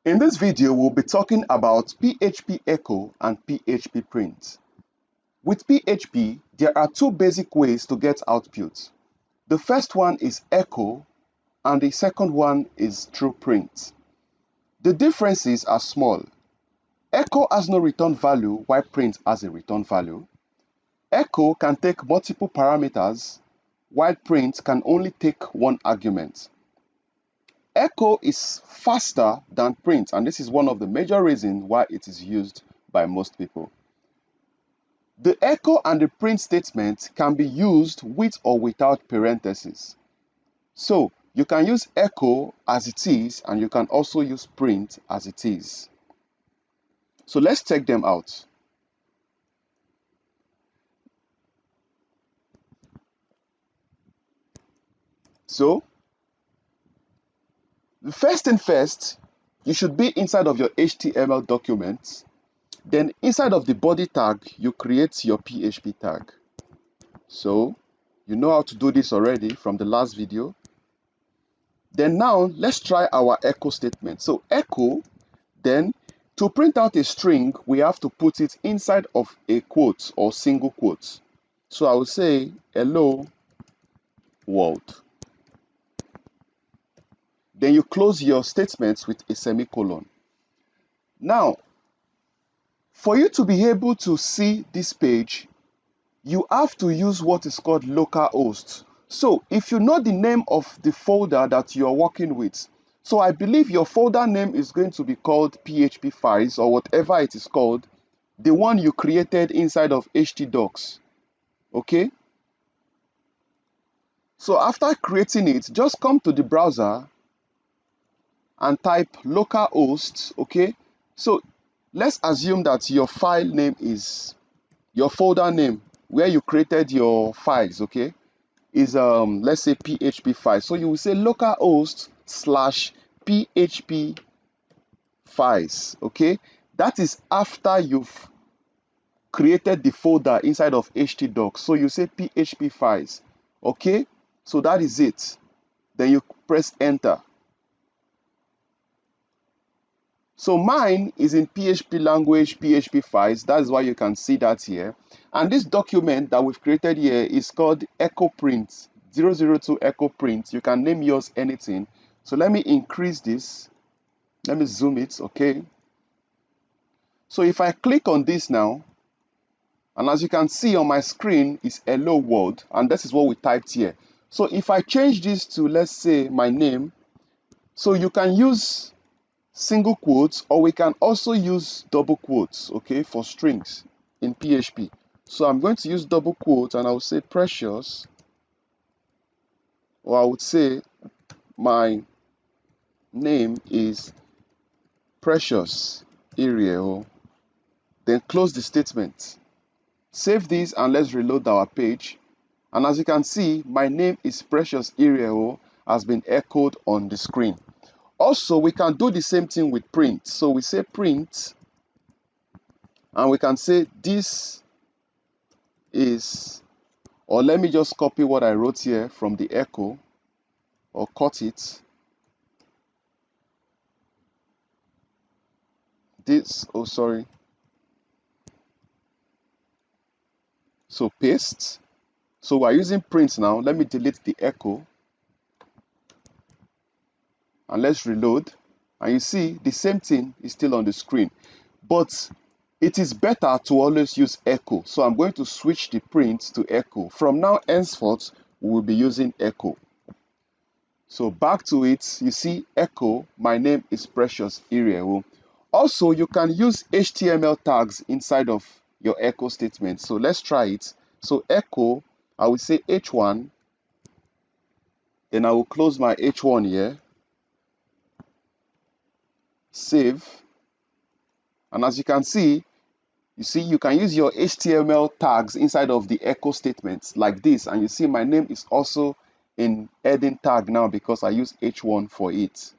In this video, we'll be talking about PHP Echo and PHP Print. With PHP, there are two basic ways to get output. The first one is Echo and the second one is through print. The differences are small. Echo has no return value while print has a return value. Echo can take multiple parameters while print can only take one argument. Echo is faster than print, and this is one of the major reasons why it is used by most people. The echo and the print statement can be used with or without parentheses. So you can use echo as it is, and you can also use print as it is. So let's check them out. So the first thing first, you should be inside of your HTML document. Then inside of the body tag, you create your PHP tag. So you know how to do this already from the last video. Then now let's try our echo statement. So echo, then to print out a string, we have to put it inside of a quote or single quote. So I will say hello world. Then you close your statements with a semicolon. Now, for you to be able to see this page, you have to use what is called localhost. So if you know the name of the folder that you are working with, so I believe your folder name is going to be called PHP files or whatever it is called, the one you created inside of htdocs. Okay? So after creating it, just come to the browser and type localhost. Okay? So let's assume that your file name is your folder name where you created your files, okay, is let's say PHP files. So you will say localhost / PHP files, okay. That is after you've created the folder inside of htdocs. So you say PHP files, okay. So that is it. Then you press enter. So mine is in PHP language, PHP files. That's why you can see that here. And this document that we've created here is called Echo Print, 002 Echo Print. You can name yours anything. So let me increase this. Let me zoom it, okay. So if I click on this now, and as you can see on my screen is hello world, and this is what we typed here. So if I change this to, let's say, my name, so you can use single quotes, or we can also use double quotes, okay, for strings in PHP. So I'm going to use double quotes and I will say precious, or I would say my name is precious Ariel. Then close the statement. Save this and let's reload our page. And as you can see, my name is precious Ariel has been echoed on the screen. Also, we can do the same thing with print. So we say print, and we can say this is, or let me just copy what I wrote here from the echo, or cut it. This, oh sorry. So paste. So we're using print now. Let me delete the echo. And let's reload. And you see the same thing is still on the screen. But it is better to always use echo. So I'm going to switch the print to echo. From now henceforth, we will be using echo. So back to it, you see echo, my name is Precious Ariel. Also, you can use HTML tags inside of your echo statement. So let's try it. So echo, I will say h1, then I will close my h1 here. Save. And as you can see, you can use your HTML tags inside of the echo statements like this. And you see my name is also in heading tag now because I use h1 for it.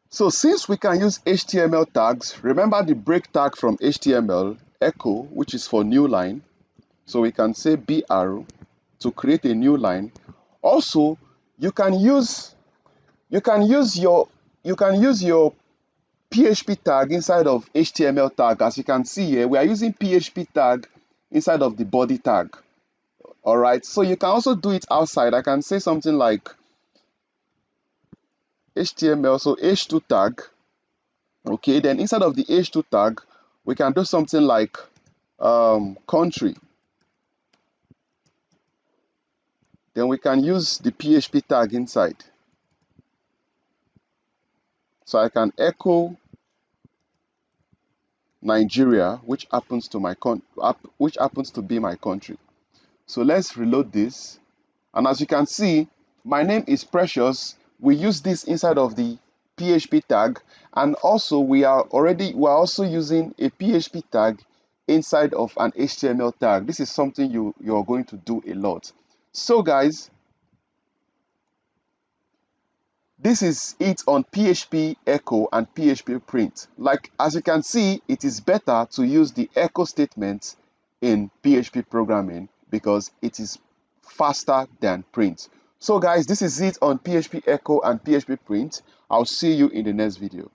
So since we can use HTML tags, remember the break tag from HTML, echo, which is for new line. So we can say br to create a new line. Also, you can use You can use your PHP tag inside of HTML tag. As you can see here, we are using PHP tag inside of the body tag. All right, so you can also do it outside. I can say something like HTML, so h2 tag. Okay, then inside of the h2 tag, we can do something like country. Then we can use the PHP tag inside. So I can echo Nigeria, which happens to be my country. So let's reload this. And as you can see, my name is Precious. We use this inside of the PHP tag, and also we are also using a PHP tag inside of an HTML tag. This is something you're going to do a lot. So guys, this is it on PHP Echo and PHP Print. Like, as you can see, it is better to use the echo statement in PHP programming because it is faster than print. So guys, this is it on PHP Echo and PHP Print. I'll see you in the next video.